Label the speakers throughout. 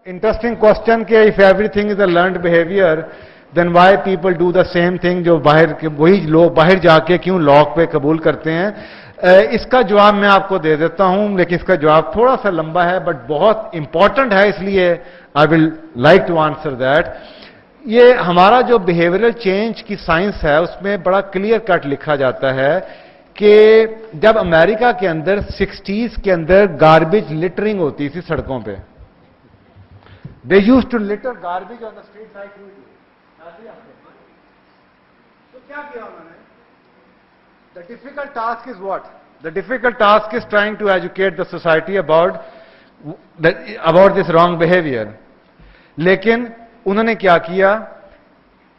Speaker 1: Interesting question कि if everything is a learned behavior, then why people do the same thing? जो बाहर के वही लोग बाहर जाके क्यों लॉक पे कबूल करते हैं? इसका जवाब मैं आपको दे देता हूं, लेकिन इसका जवाब थोड़ा सा लंबा है बट बहुत इंपॉर्टेंट है, इसलिए I will like to answer that. ये हमारा जो बिहेवियरल चेंज की साइंस है उसमें बड़ा क्लियर कट लिखा जाता है कि जब अमेरिका के अंदर 60s के अंदर गार्बेज लिटरिंग होती थी सड़कों पे, they used to litter garbage on the streets like usual. तो क्या किया उन्होंने? The difficult task is what? The difficult task is trying to educate the society about this wrong behavior. लेकिन उन्होंने क्या किया?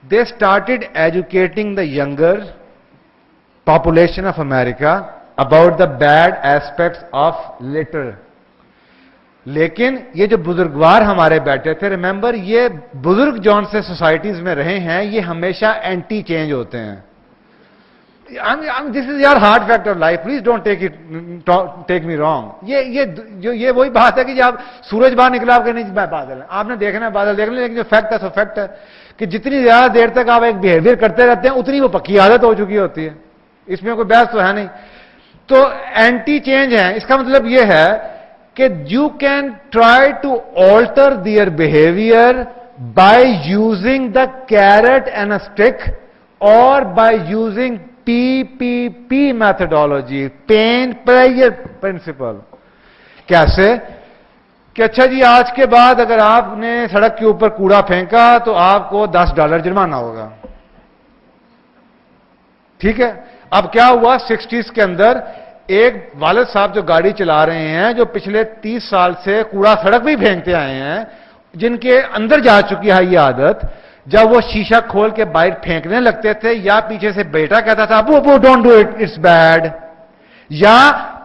Speaker 1: They started educating the younger population of America about the bad aspects of litter. लेकिन ये जो बुजुर्गवार हमारे बैठे थे, रिमेंबर ये बुजुर्ग जौन से सोसाइटीज में रहे हैं, ये हमेशा एंटी चेंज होते हैं. This is your hard fact of life, please don't take me wrong. ये वही बात है कि जब आप सूरज बाहर निकला आपके नहीं बादल है, आपने देखना है बादल देखना, लेकिन जो फैक्ट है सो फैक्ट है कि जितनी ज्यादा देर तक आप एक बिहेवियर करते रहते हैं उतनी वो पक्की आदत हो चुकी होती है. इसमें कोई बहस तो है नहीं. तो एंटी चेंज है, इसका मतलब ये है कि you can try to alter their behavior by using the carrot and a stick or by using PPP methodology, pain pleasure principle. कैसे? कि अच्छा जी आज के बाद अगर आपने सड़क के ऊपर कूड़ा फेंका तो आपको $10 जुर्माना होगा. ठीक है. अब क्या हुआ 60s के अंदर एक वालिद साहब जो गाड़ी चला रहे हैं, जो पिछले 30 साल से कूड़ा सड़क भी फेंकते आए हैं, जिनके अंदर जा चुकी है ये आदत, जब वो शीशा खोल के बाहर फेंकने लगते थे या पीछे से बेटा कहता था वो don't do it, it's bad, या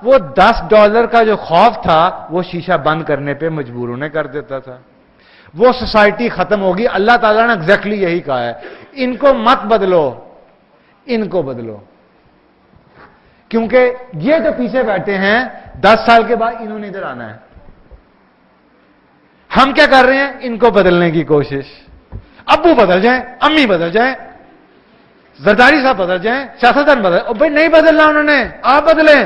Speaker 1: वो $10 का जो खौफ था वो शीशा बंद करने पे मजबूर उन्हें कर देता था, वो सोसाइटी खत्म होगी. अल्लाह ताला ने एग्जैक्टली यही कहा है, इनको मत बदलो, इनको बदलो. क्योंकि ये जो पीछे बैठे हैं 10 साल के बाद इन्होंने इधर आना है. हम क्या कर रहे हैं? इनको बदलने की कोशिश. अब्बू बदल जाएं, अम्मी बदल जाएं, जरदारी साहब बदल जाएं, सियासतदान बदल. भाई नहीं बदलना उन्होंने, आप बदलें,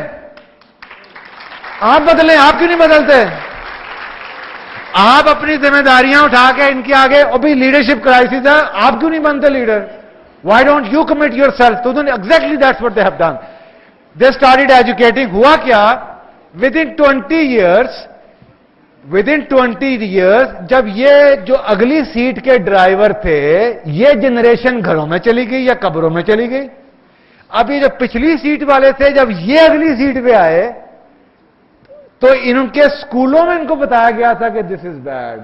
Speaker 1: आप बदलें. आप क्यों नहीं बदलते? आप अपनी जिम्मेदारियां उठा के इनके आगे, और भी लीडरशिप क्राइसिस है, आप क्यों नहीं बनते leader? Why don't you commit yourself? तो exactly that's what they have done. They started educating. हुआ क्या? Within 20 years, जब ये जो अगली सीट के ड्राइवर थे, ये जनरेशन घरों में चली गई या कब्रों में चली गई. अब ये जो पिछली सीट वाले थे, जब ये अगली सीट पे आए तो इनके स्कूलों में इनको बताया गया था कि दिस इज बैड.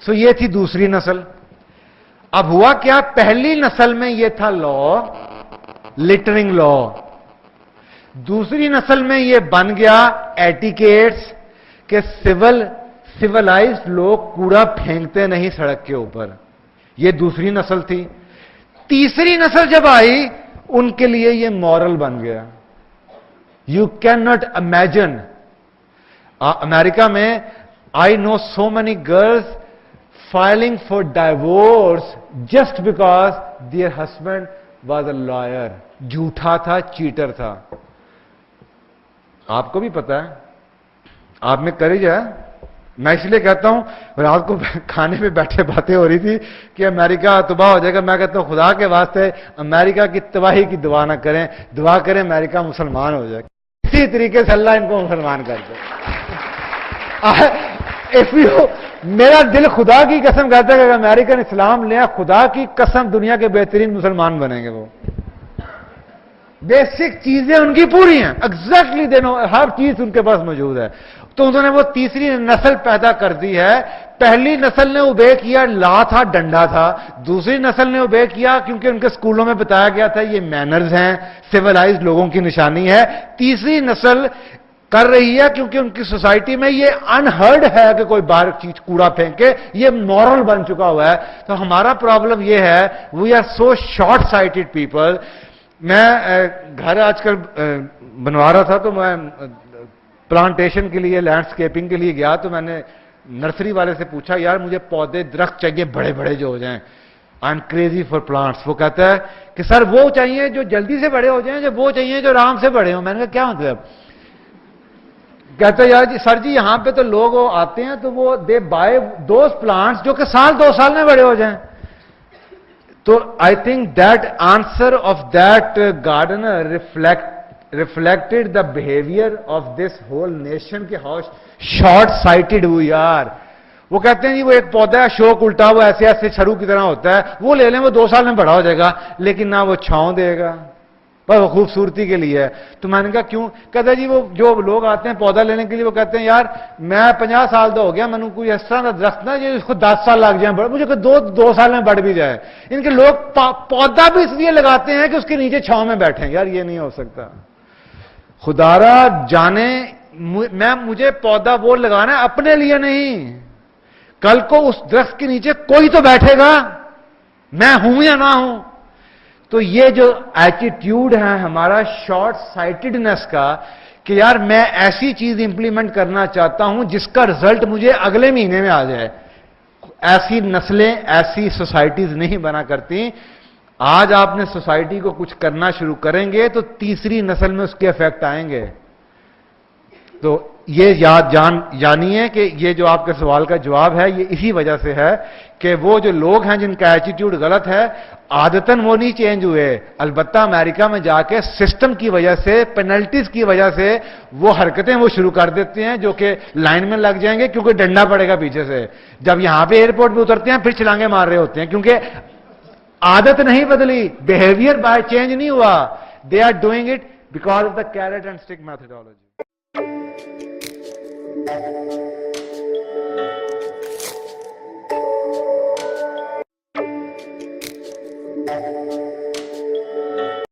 Speaker 1: सो ये थी दूसरी नस्ल. अब हुआ क्या? पहली नस्ल में ये था लॉ, लिटरिंग लॉ. दूसरी नस्ल में ये बन गया एटिकेट्स के सिविलाइज्ड लोग कूड़ा फेंकते नहीं सड़क के ऊपर. ये दूसरी नस्ल थी. तीसरी नस्ल जब आई उनके लिए ये मॉरल बन गया. You can not imagine. America में I know so many girls filing for divorce just because their husband was a lawyer. झूठा था, चीटर था. आपको भी पता है, आप में करेज है. मैं इसलिए कहता हूं, रात को खाने में बैठे बातें हो रही थी कि अमेरिका तबाह हो जाएगा. मैं कहता हूं खुदा के वास्ते अमेरिका की तबाही की दुआ ना करें, दुआ करें अमेरिका मुसलमान हो जाए. इसी तरीके से अल्लाह इनको मुसलमान कर दे. इफ यू, मेरा दिल खुदा की कसम कहता है कि अमेरिकन इस्लाम ले, खुदा की कसम दुनिया के बेहतरीन मुसलमान बनेंगे. वो बेसिक चीजें उनकी पूरी हैं, एग्जैक्टली देनो, हर चीज उनके पास मौजूद है. तो उन्होंने वो तीसरी नस्ल पैदा कर दी है. पहली नस्ल ने उबे किया, ला था, डंडा था. दूसरी नस्ल ने उबे किया क्योंकि उनके स्कूलों में बताया गया था ये मैनर्स हैं, सिविलाइज्ड लोगों की निशानी है. तीसरी नस्ल कर रही है क्योंकि उनकी सोसाइटी में ये अनहर्ड है कि कोई बाहर चीज कूड़ा फेंके, ये मॉरल बन चुका हुआ है. तो हमारा प्रॉब्लम ये है, we are so short sighted people. मैं घर आजकल बनवा रहा था तो मैं پلانٹیشن کے لیے, لینڈسکیپنگ کے لیے گیا تو میں نے نرسری والے سے پوچھا یار مجھے پودے درخت چاہیے بڑے بڑے جو ہو جائیں, I am crazy for plants. وہ کہتا ہے کہ سر وہ چاہیے جو جلدی سے بڑے ہو جائیں, جو وہ چاہیے جو آرام سے بڑے ہوں. میں نے کہا کیا مطلب؟ کہتا ہے یار جی سر جی یہاں پہ تو لوگ آتے ہیں تو وہ دے بائی دوز پلانٹس جو کہ سال 2 سال میں بڑے ہو جائیں. تو I think that answer of that gardener reflected the behavior of this whole nation کہ how short sighted we are. وہ کہتے ہیں جی وہ ایک پودا ہے شوک الٹا ہوا ایسے ایسے چھڑو کی طرح ہوتا ہے, وہ لے لیں وہ 2 سال میں بڑا ہو جائے گا, لیکن نہ وہ چھاؤں دے گا, بس وہ خوبصورتی کے لیے ہے. تو میں نے کہا کیوں؟ کہتا ہے جی وہ جو لوگ آتے ہیں پودا لینے کے لیے وہ کہتے ہیں یار میں 50 سال کا ہو گیا, میں نے کوئی اس طرح کا درخت نہ جو اس کو 10 سال لگ جائیں بڑھ, مجھے کہ 2 سال میں بڑھ بھی جائے. ان کے لوگ پودا بھی اس لیے لگاتے ہیں کہ اس کے نیچے چھاؤں میں بیٹھیں. یار یہ نہیں ہو سکتا. خدا را جانے مجھے پودا وہ لگانا ہے اپنے لیے نہیں, کل کو اس درخت کے نیچے کوئی تو بیٹھے گا, میں ہوں یا نہ ہوں. تو یہ جو ایٹیٹیوڈ ہے ہمارا شارٹ سائٹڈنس کا کہ یار میں ایسی چیز امپلیمنٹ کرنا چاہتا ہوں جس کا رزلٹ مجھے اگلے مہینے میں آ جائے, ایسی نسلیں ایسی سوسائٹیز نہیں بنا کرتی. آج آپ نے سوسائٹی کو کچھ کرنا شروع کریں گے تو تیسری نسل میں اس کے افیکٹ آئیں گے. تو یہ جانیے کہ یہ جو آپ کے سوال کا جواب ہے یہ اسی وجہ سے ہے کہ وہ جو لوگ ہیں جن کا ایٹیٹیوڈ غلط ہے عادتاً وہ نہیں چینج ہوئے, البتہ امریکہ میں جا کے سسٹم کی وجہ سے, پینلٹیز کی وجہ سے وہ حرکتیں وہ شروع کر دیتے ہیں جو کہ لائن میں لگ جائیں گے کیونکہ ڈنڈا پڑے گا پیچھے سے. جب یہاں پہ ایئرپورٹ پہ اترتے ہیں پھر چھلانگے مار رہے ہوتے ہیں کیونکہ عادت نہیں بدلی, بہیویئر بائی چینج نہیں ہوا. They are doing it because of the carrot and stick methodology.